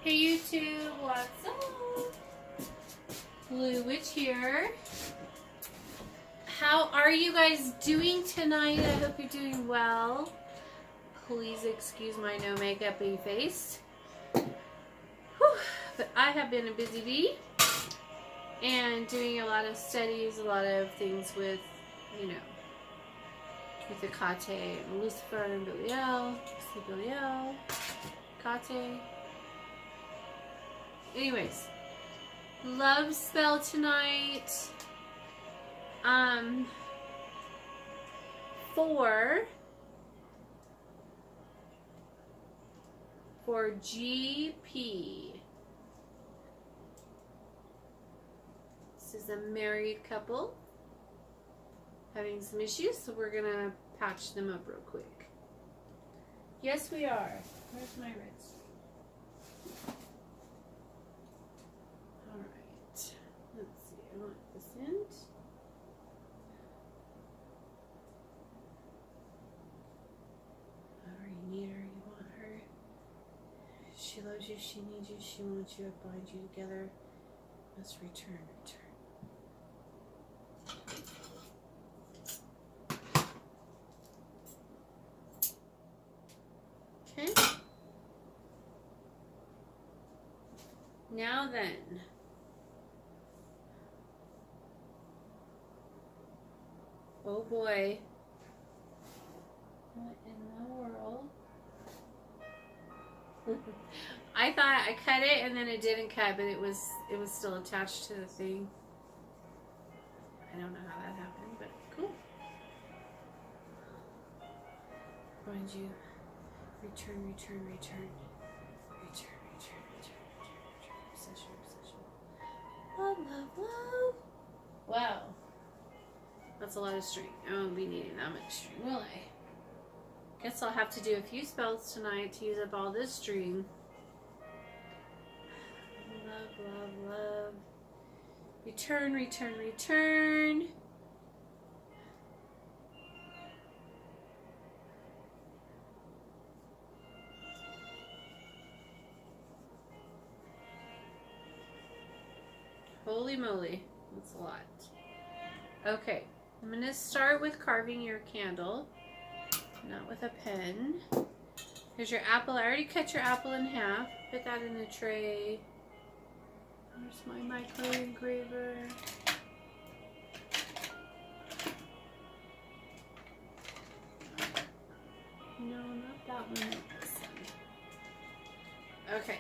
Hey YouTube, what's up? Blue Witch here. How are you guys doing tonight? I hope you're doing well. Please excuse my no makeup-y face. Whew. But I have been a busy bee and doing a lot of studies, a lot of things with, with the Kate and Lucifer and Belial, Belial, Kate. Anyways, love spell tonight. For GP. This is a married couple having some issues, so we're gonna patch them up real quick. Yes, we are. Where's my wrist? Alright. Let's see. I want this end. Or you need her, you want her. She loves you, she needs you, she wants you, I bind you together. Let's return. Okay. Now then. Oh boy. What in the world? I thought I cut it and then it didn't cut, but it was still attached to the thing. I don't know how that happened, but cool. Find you. Return. Obsession. Love. Wow. That's a lot of string. I won't be needing that much string, will I? Guess I'll have to do a few spells tonight to use up all this string. Love. Return. Holy moly, that's a lot. Okay, I'm going to start with carving your candle, not with a pen. Here's your apple. I already cut your apple in half. Put that in the tray. Where's my micro engraver? No, not that one. This one. Okay.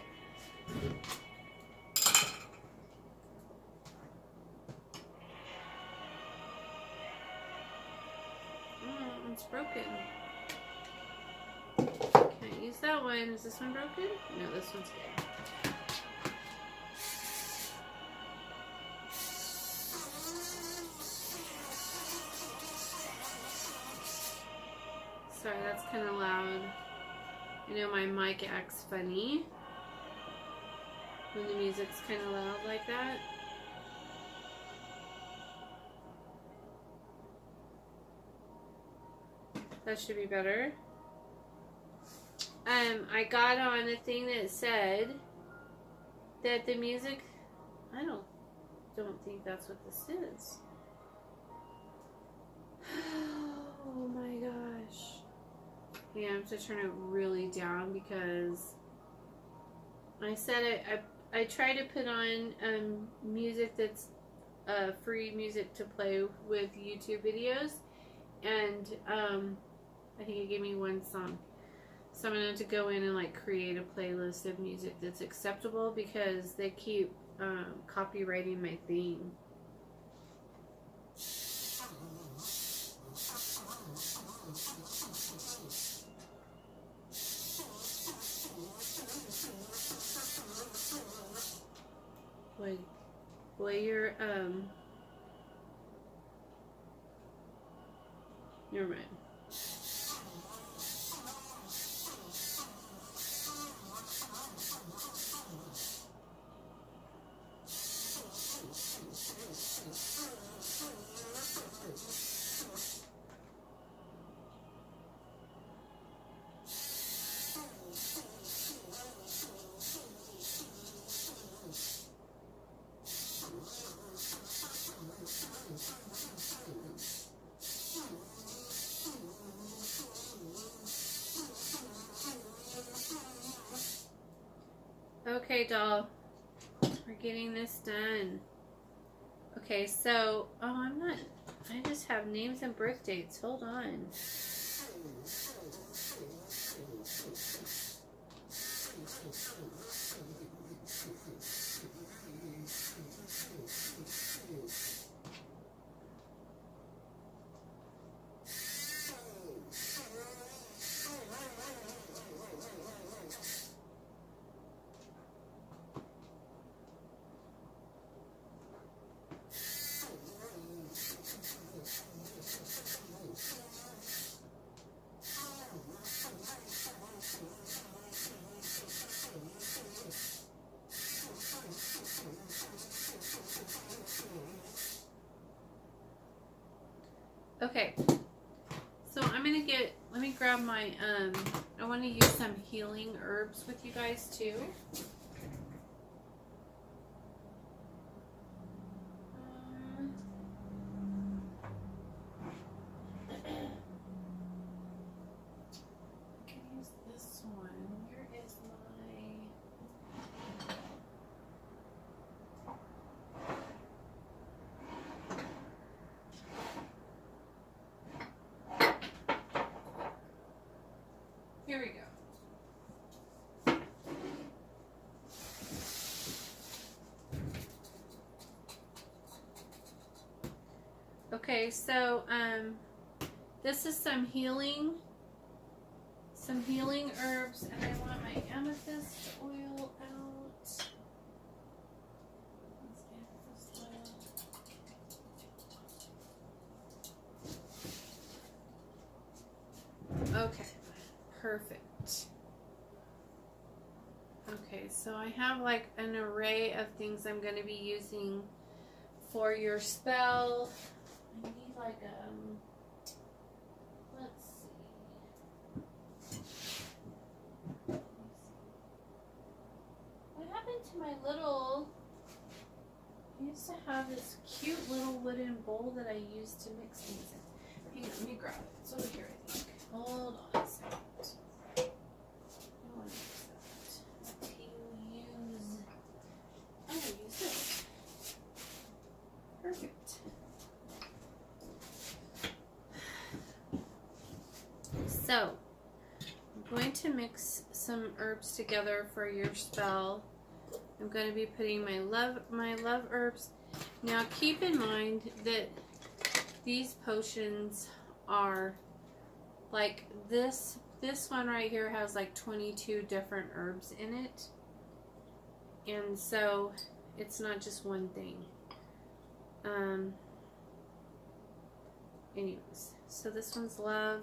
It's broken. Can't use that one. Is this one broken? No, this one's good. Sorry, that's kind of loud. I know my mic acts funny when the music's kind of loud like that. That should be better. I got on a thing that said that the music, I don't think that's what this is. Oh my gosh. Yeah, I have to turn it really down because I said I try to put on music that's free music to play with YouTube videos, and I think it gave me one song. So I'm going to have to go in and like create a playlist of music that's acceptable because they keep copywriting my theme. Boy, you're never mind. Okay, doll. We're getting this done. Okay, so, oh, I'm not, I just have names and birth dates. Hold on. Okay, so I'm gonna let me grab my, I want to use some healing herbs with you guys too. I can use this one. Where is my... Here we go. Okay, so this is some healing herbs, and I want my amethyst oil out. Let's get this oil. Okay, perfect. Okay, so I have like an array of things I'm going to be using for your spell. I need like let's see. What happened to my little, I used to have this cute little wooden bowl that I used to mix things in. Hang on, let me grab it. It's over here, I think. Hold on a second. I want to use that. What do you use? I'm going to use this. Perfect. So, I'm going to mix some herbs together for your spell. I'm going to be putting my love herbs. Now, keep in mind that these potions are like this one right here has like 22 different herbs in it. And so, it's not just one thing. Anyways, so this one's love.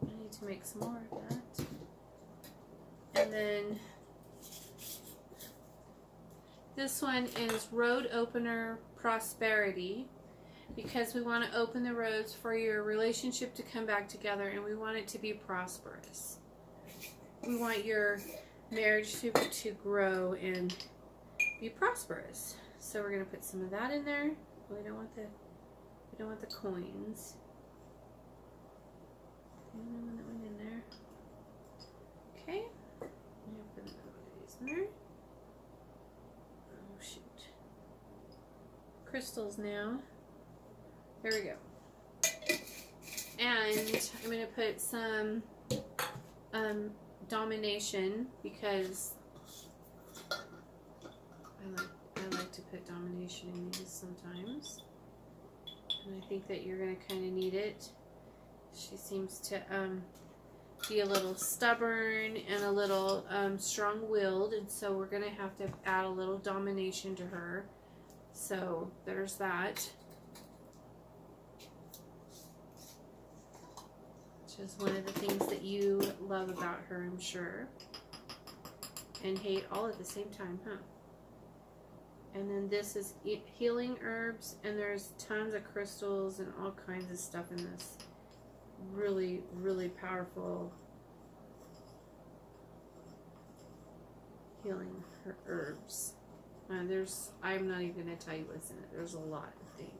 I need to make some more of that. And then this one is Road Opener Prosperity, because we want to open the roads for your relationship to come back together, and we want it to be prosperous. We want your marriage to grow and be prosperous. So we're going to put some of that in there. We don't want the coins. And then that one in there. Okay. I'm going to put another one of these in there. Oh shoot. Crystals now. There we go. And I'm going to put some domination, because I like to put domination in these sometimes. And I think that you're going to kind of need it. She seems to be a little stubborn and a little strong-willed, and so we're going to have to add a little domination to her. So there's that. Which is one of the things that you love about her, I'm sure. And hate all at the same time, huh? And then this is healing herbs, and there's tons of crystals and all kinds of stuff in this. Really, really powerful healing herbs. I'm not even going to tell you what's in it. There's a lot of things.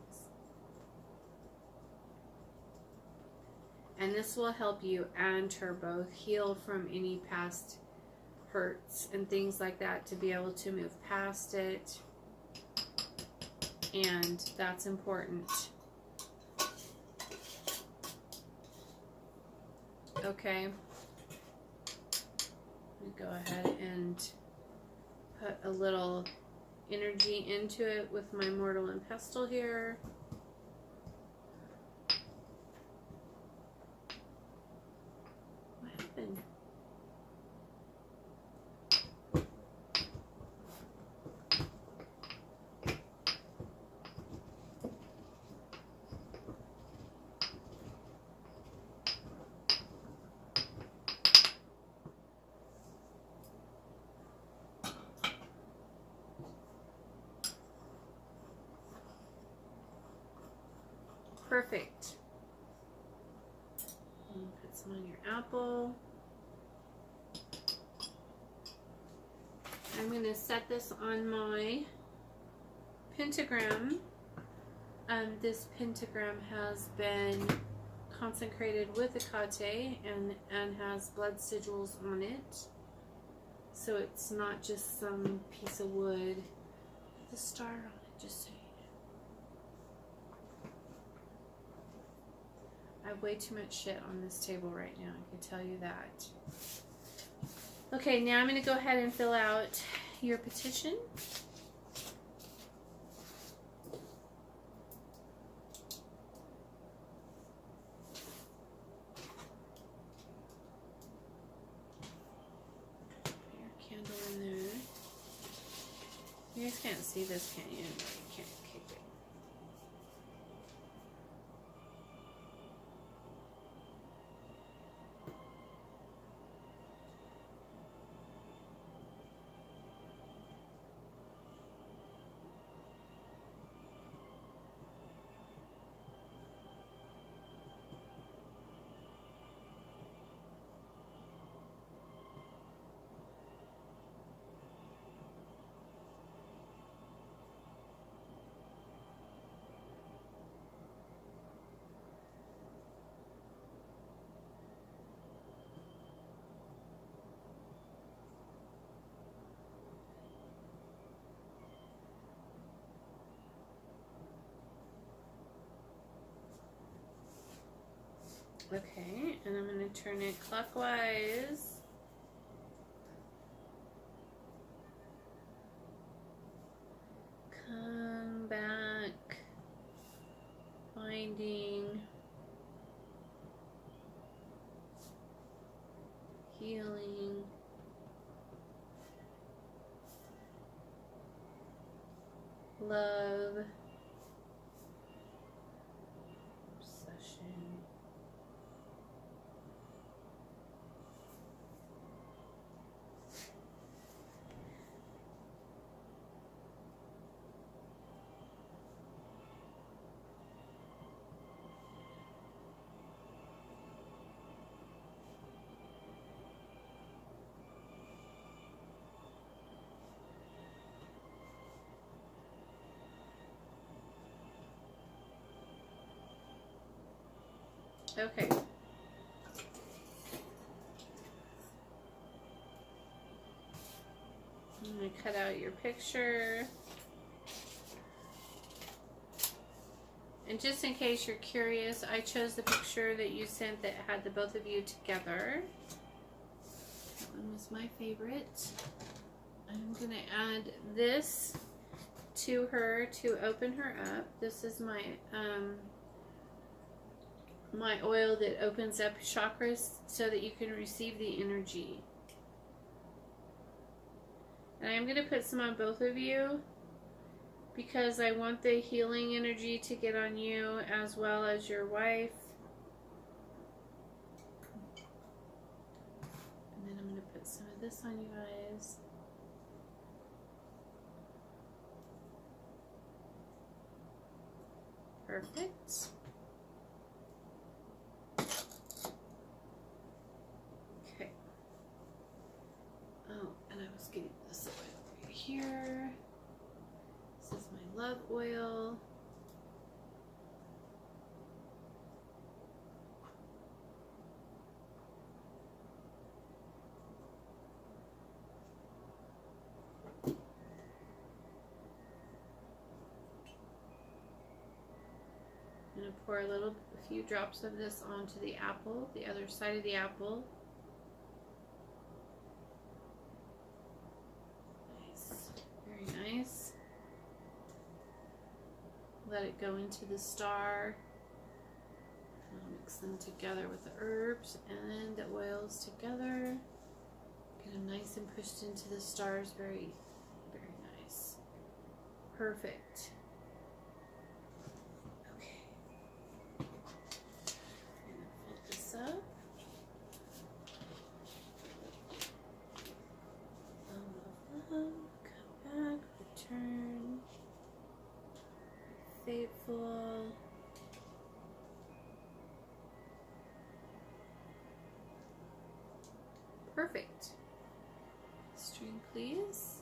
And this will help you and her both heal from any past hurts and things like that to be able to move past it. And that's important. Okay. Let me go ahead and put a little energy into it with my mortal and pestle here. What happened? Perfect. And put some on your apple. I'm going to set this on my pentagram. This pentagram has been consecrated with Hecate and has blood sigils on it. So it's not just some piece of wood with a star on it, just so you know. I have way too much shit on this table right now, I can tell you that. Okay, now I'm going to go ahead and fill out your petition. Put your candle in there. You guys can't see this, can you? No, you can't. Okay, good. Okay, and I'm going to turn it clockwise. Come back, finding, healing, love, obsession. Okay. I'm going to cut out your picture. And just in case you're curious, I chose the picture that you sent that had the both of you together. That one was my favorite. I'm going to add this to her to open her up. This is my my oil that opens up chakras so that you can receive the energy. And I'm going to put some on both of you because I want the healing energy to get on you as well as your wife. And then I'm going to put some of this on you guys. Perfect. Okay. Oh, and I was getting this oil over here. This is my love oil. pour a few drops of this onto the apple, the other side of the apple. Nice, very nice. Let it go into the star. I'll mix them together with the herbs and the oils together. Get them nice and pushed into the stars. Very, very nice. Perfect. Okay. I'm going to fold this up. Love, come back, return. Faithful. Perfect. String, please.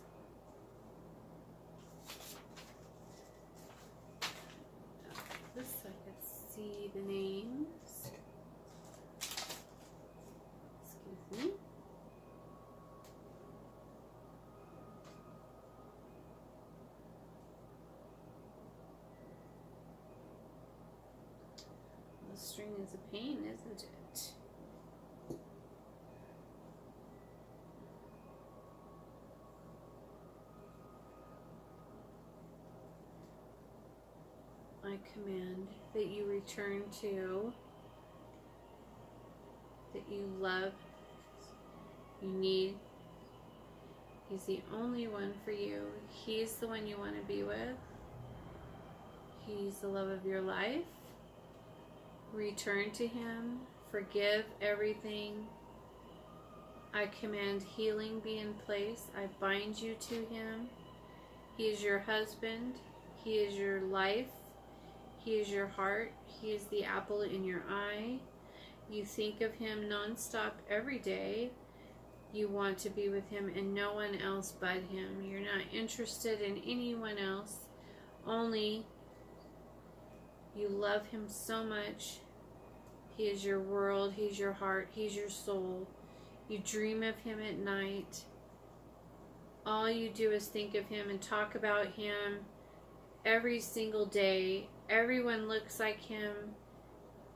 This so I can see the names. Excuse me. The string is a pain, isn't it? I command that you return to, that you love, you need. He's the only one for you. He's the one you want to be with. He's the love of your life. Return to him. Forgive everything. I command healing be in place. I bind you to him. He is your husband. He is your life. He is your heart. He is the apple in your eye. You think of him nonstop every day. You want to be with him and no one else but him. You're not interested in anyone else. Only you love him so much. He is your world. He's your heart. He's your soul. You dream of him at night. All you do is think of him and talk about him every single day. Everyone looks like him.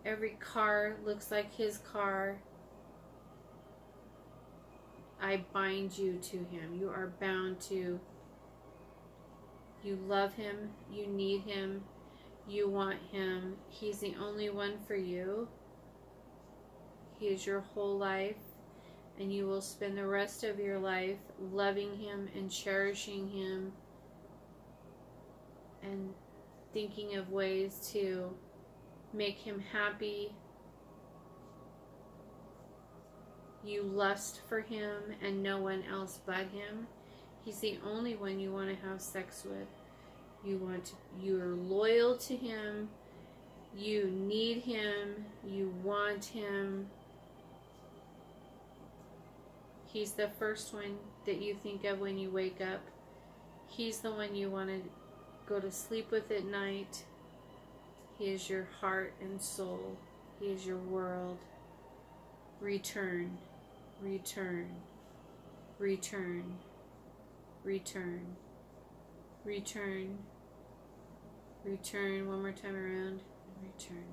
Every car looks like his car. I bind you to him. You are bound to. You love him. You need him. You want him. He's the only one for you. He is your whole life. And you will spend the rest of your life loving him and cherishing him. And thinking of ways to make him happy. You lust for him and no one else but him. He's the only one you want to have sex with. You're loyal to him. You need him. You want him. He's the first one that you think of when you wake up. He's the one you want to go to sleep with at night. He is your heart and soul. He is your world. Return, return, return, return, return, return. One more time around. Return.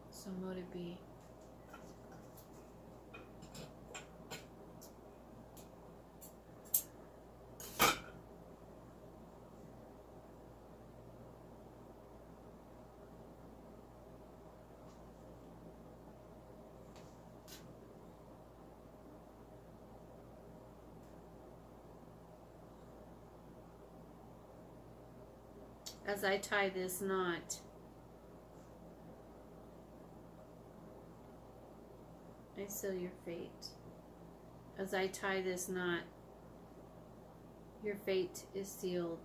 So mote it be. As I tie this knot, I seal your fate. As I tie this knot, your fate is sealed.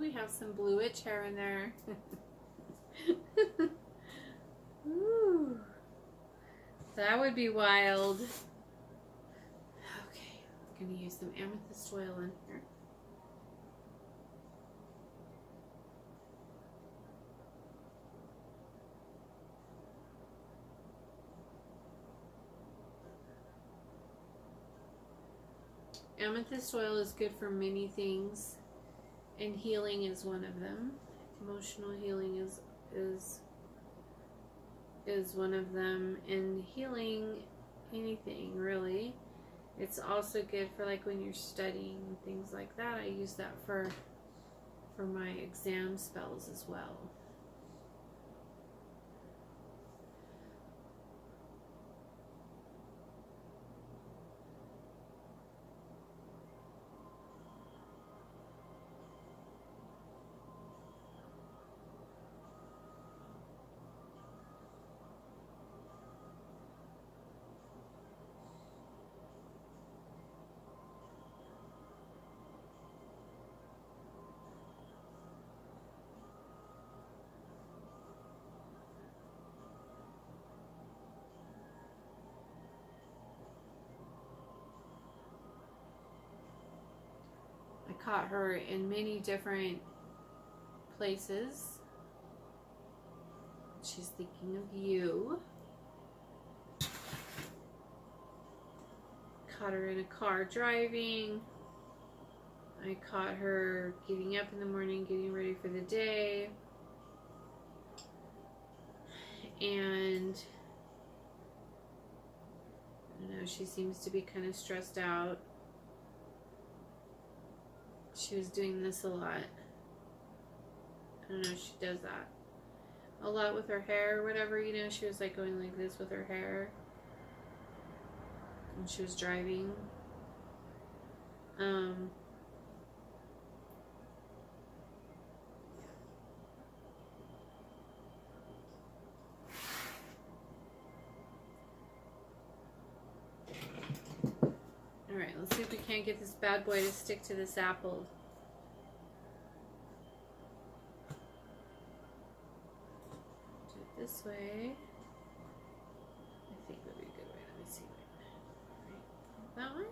We have some blue witch hair in there. Ooh, that would be wild. Okay, I'm going to use some amethyst oil in here. Amethyst oil is good for many things, and healing is one of them. Emotional healing is one of them, and healing anything really. It's also good for like when you're studying and things like that. I use that for my exam spells as well. I caught her in many different places. She's thinking of you. Caught her in a car driving. I caught her getting up in the morning, getting ready for the day. And I don't know, she seems to be kind of stressed out. She was doing this a lot. I don't know if she does that a lot with her hair or whatever, you know. She was like going like this with her hair when she was driving. Alright, let's see if we can't get this bad boy to stick to this apple. Do it this way. I think would be a good way. Let me see. Right. That one?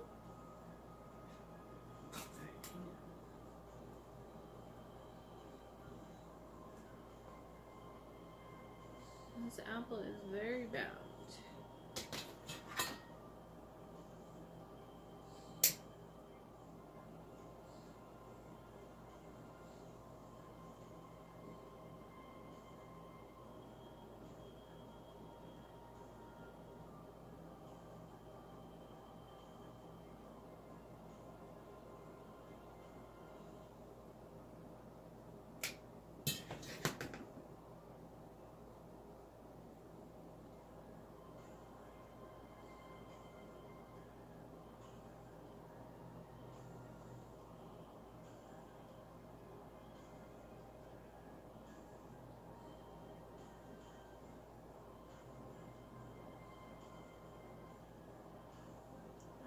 This apple is very bound.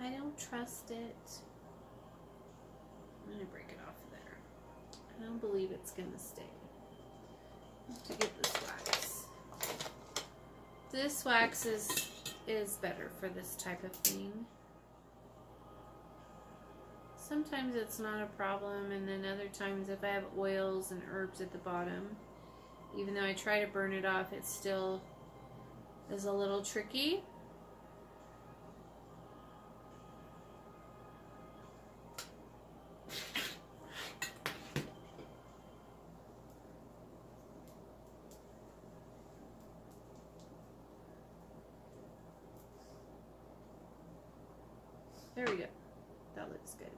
I don't trust it. I'm gonna break it off there. I don't believe it's gonna stay. I have to get this wax. This wax is better for this type of thing. Sometimes it's not a problem, and then other times if I have oils and herbs at the bottom, even though I try to burn it off, it still is a little tricky. There we go. That looks good.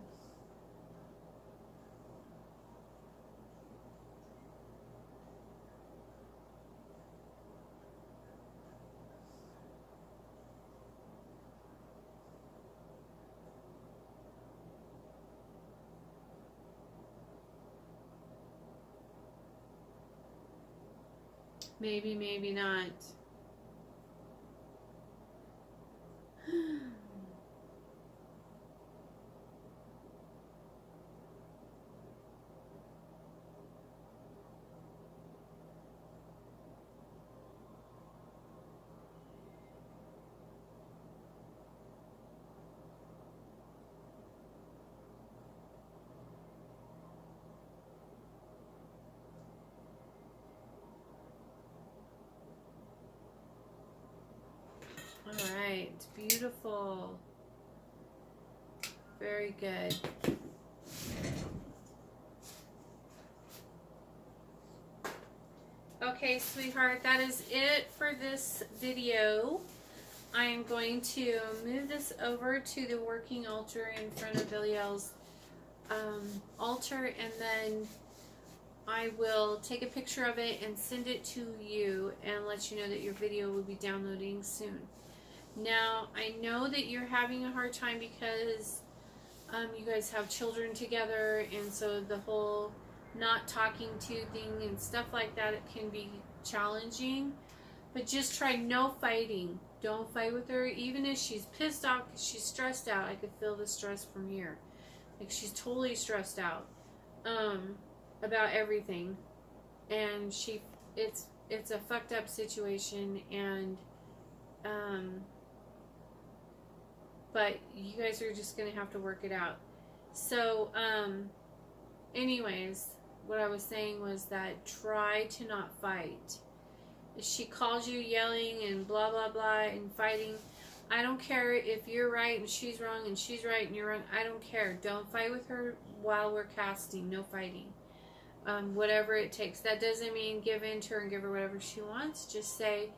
Maybe, maybe not. beautiful. Very good. Okay, sweetheart, that is it for this video. I am going to move this over to the working altar in front of Belial's altar, and then I will take a picture of it and send it to you and let you know that your video will be downloading soon. Now, I know that you're having a hard time because you guys have children together, and so the whole not talking to thing and stuff like that, it can be challenging. But just try no fighting. Don't fight with her, even if she's pissed off because she's stressed out. I could feel the stress from here. Like, she's totally stressed out about everything, and it's a fucked up situation, and but you guys are just gonna have to work it out. So anyways, what I was saying was that try to not fight. If she calls you yelling and blah blah blah and fighting, I don't care if you're right and she's wrong and she's right and you're wrong. I don't care. Don't fight with her while we're casting. No fighting. Whatever it takes. That doesn't mean give in to her and give her whatever she wants. Just say,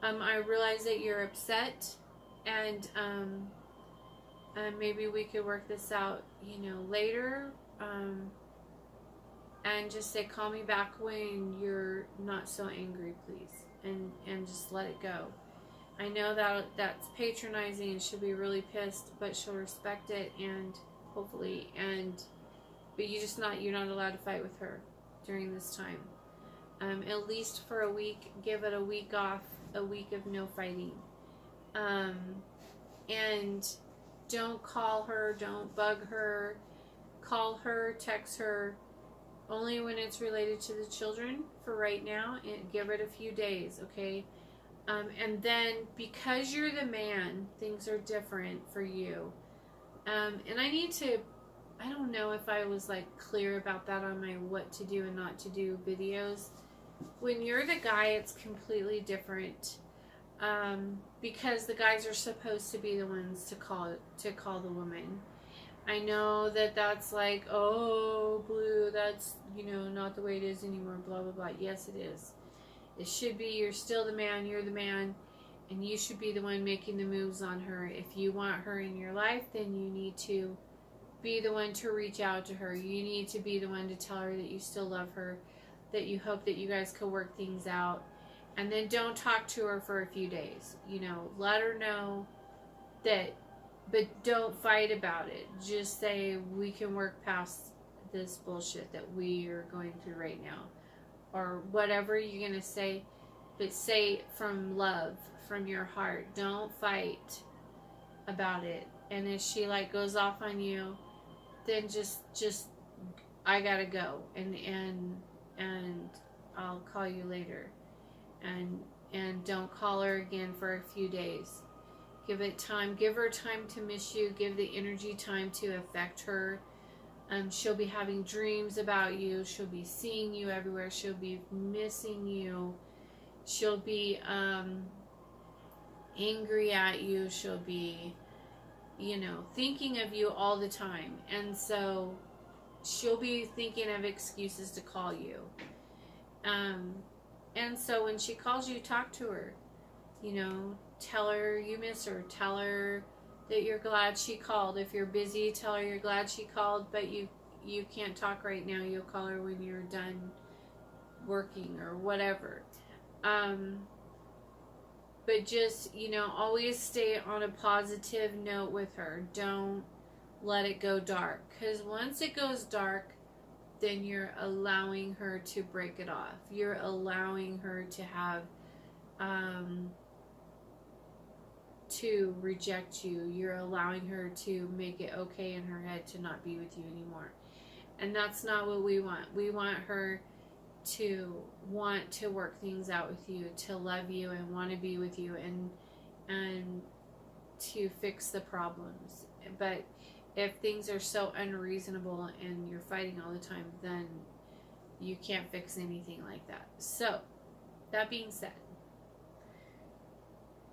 I realize that you're upset, and maybe we could work this out, later. And just say, call me back when you're not so angry, please. And just let it go. I know that that's patronizing and she'll be really pissed, but she'll respect it, and hopefully, but you're not allowed to fight with her during this time. At least for a week, give it a week off, a week of no fighting. And don't call her, don't bug her. Call her, text her, only when it's related to the children for right now, and give it a few days, okay? And then, because you're the man, things are different for you. And I don't know if I was clear about that on my what to do and not to do videos. When you're the guy, it's completely different. Because the guys are supposed to be the ones to call the woman. I know that that's oh, Blue, that's, not the way it is anymore, blah, blah, blah. Yes, it is. It should be, you're still the man, you're the man, and you should be the one making the moves on her. If you want her in your life, then you need to be the one to reach out to her. You need to be the one to tell her that you still love her, that you hope that you guys could work things out. And then don't talk to her for a few days. Let her know that, but don't fight about it. Just say, we can work past this bullshit that we are going through right now. Or whatever you're going to say, but say it from love, from your heart. Don't fight about it. And if she goes off on you, then just I gotta go, and I'll call you later. And don't call her again for a few days. Give it time. Give her time to miss you. Give the energy time to affect her. She'll be having dreams about you. She'll be seeing you everywhere. She'll be missing you. She'll be angry at you. She'll be, thinking of you all the time. And so she'll be thinking of excuses to call you. And so when she calls you, talk to her. Tell her you miss her. Tell her that you're glad she called. If you're busy, tell her you're glad she called, but you can't talk right now. You'll call her when you're done working or whatever. But just, always stay on a positive note with her. Don't let it go dark. Because once it goes dark, then you're allowing her to break it off. You're allowing her to have, to reject you. You're allowing her to make it okay in her head to not be with you anymore. And that's not what we want. We want her to want to work things out with you, to love you and want to be with you, and to fix the problems. But if things are so unreasonable and you're fighting all the time, then you can't fix anything like that. So, that being said,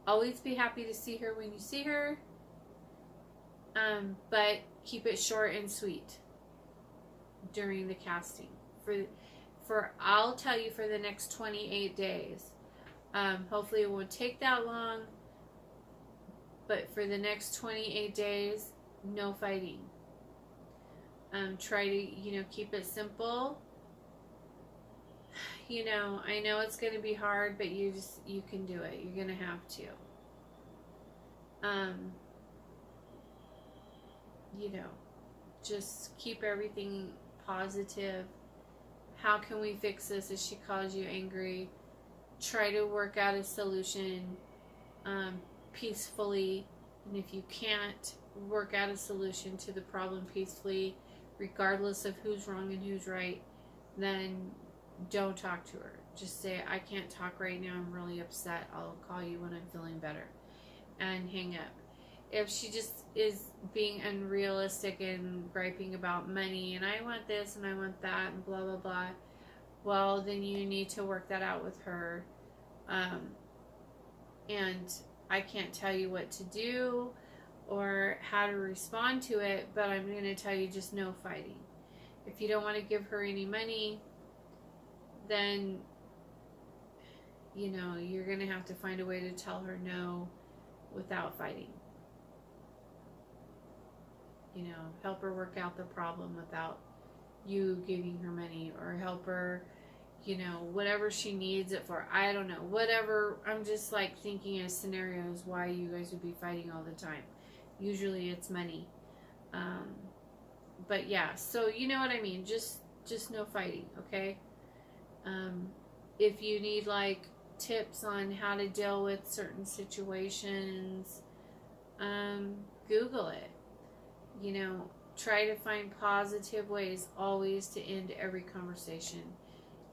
Always be happy to see her when you see her, but keep it short and sweet during the casting. I'll tell you, for the next 28 days. Hopefully it won't take that long, but for the next 28 days, no fighting. Try to, keep it simple. I know it's going to be hard, but you can do it. You're going to have to. Just keep everything positive. How can we fix this if she calls you angry? Try to work out a solution peacefully. And if you can't work out a solution to the problem peacefully, regardless of who's wrong and who's right, then don't talk to her. Just say, I can't talk right now, I'm really upset, I'll call you when I'm feeling better, and hang up. If she just is being unrealistic and griping about money, and I want this and I want that and blah blah blah, well, then you need to work that out with her. And I can't tell you what to do or how to respond to it, but I'm going to tell you, just no fighting. If you don't want to give her any money, then you're going to have to find a way to tell her no without fighting. Help her work out the problem without you giving her money, or help her, whatever she needs it for. I don't know, whatever. I'm just like thinking of scenarios why you guys would be fighting all the time. Usually it's money. But yeah, so you know what I mean. Just no fighting, okay? If you need like tips on how to deal with certain situations, Google it. Try to find positive ways always to end every conversation.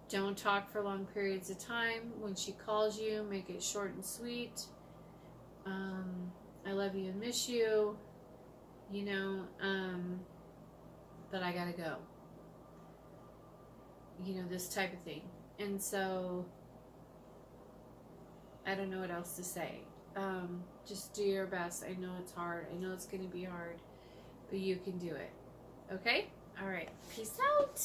Don't talk for long periods of time. When she calls you, make it short and sweet. I love you and miss you. But I gotta go. This type of thing. And so, I don't know what else to say. Just do your best. I know it's hard. I know it's going to be hard. But you can do it. Okay? All right. Peace out.